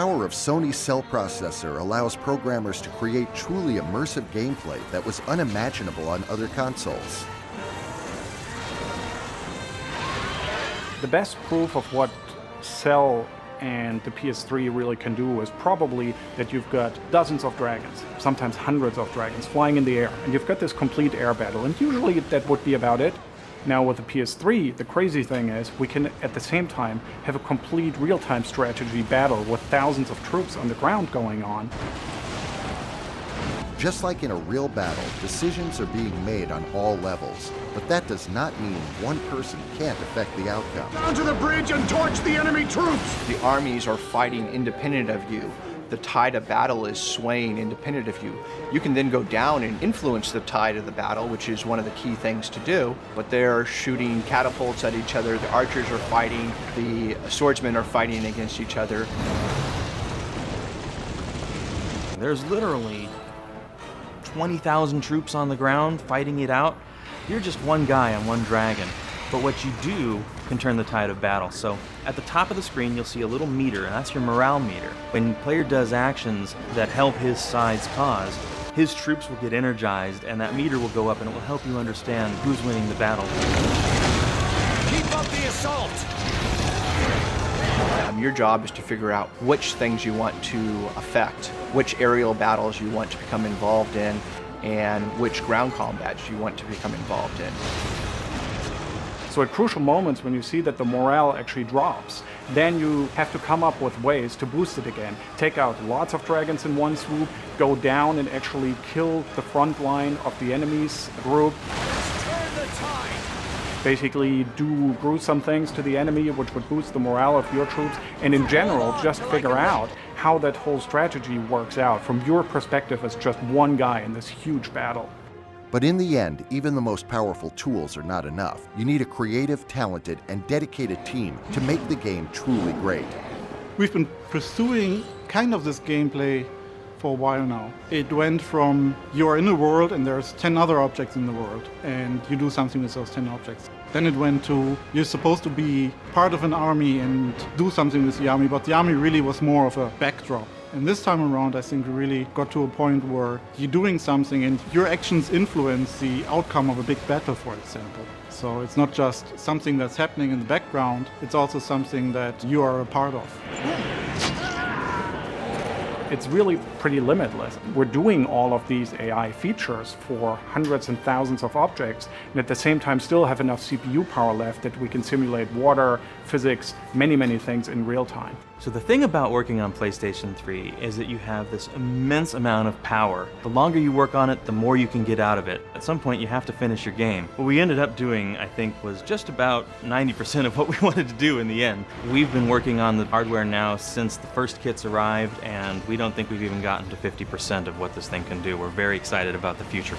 power of Sony's cell processor allows programmers to create truly immersive gameplay that was unimaginable on other consoles. The best proof of what Cell and the PS3 really can do is probably that you've got dozens of dragons, sometimes hundreds of dragons, flying in the air, and you've got this complete air battle, and usually that would be about it. Now with the PS3, the crazy thing is we can at the same time have a complete real-time strategy battle with thousands of troops on the ground going on. Just like in a real battle, decisions are being made on all levels, but that does not mean one person can't affect the outcome. Down to the bridge and torch the enemy troops! The armies are fighting independent of you. The tide of battle is swaying independent of you. You can then go down and influence the tide of the battle, which is one of the key things to do, but they're shooting catapults at each other, the archers are fighting, the swordsmen are fighting against each other. There's literally 20,000 troops on the ground fighting it out. You're just one guy on one dragon. But what you do can turn the tide of battle. So at the top of the screen, you'll see a little meter, and that's your morale meter. When the player does actions that help his side's cause, his troops will get energized, and that meter will go up, and it will help you understand who's winning the battle. Keep up the assault! Your job is to figure out which things you want to affect, which aerial battles you want to become involved in, and which ground combats you want to become involved in. So at crucial moments when you see that the morale actually drops, then you have to come up with ways to boost it again. Take out lots of dragons in one swoop, go down and actually kill the front line of the enemy's group. Turn the tide! Basically do gruesome things to the enemy which would boost the morale of your troops, and in general just figure out how that whole strategy works out from your perspective as just one guy in this huge battle. But in the end, even the most powerful tools are not enough. You need a creative, talented, and dedicated team to make the game truly great. We've been pursuing kind of this gameplay for a while now. It went from you're in a world and there's 10 other objects in the world and you do something with those 10 objects. Then it went to you're supposed to be part of an army and do something with the army, but the army really was more of a backdrop. And this time around, I think we really got to a point where you're doing something and your actions influence the outcome of a big battle, for example. So it's not just something that's happening in the background, it's also something that you are a part of. It's really pretty limitless. We're doing all of these AI features for hundreds and thousands of objects, and at the same time still have enough CPU power left that we can simulate water, physics, many things in real time. So the thing about working on PlayStation 3 is that you have this immense amount of power. The longer you work on it, the more you can get out of it. At some point, you have to finish your game. What we ended up doing, I think, was just about 90% of what we wanted to do in the end. We've been working on the hardware now since the first kits arrived, and we don't think we've even gotten to 50% of what this thing can do. We're very excited about the future.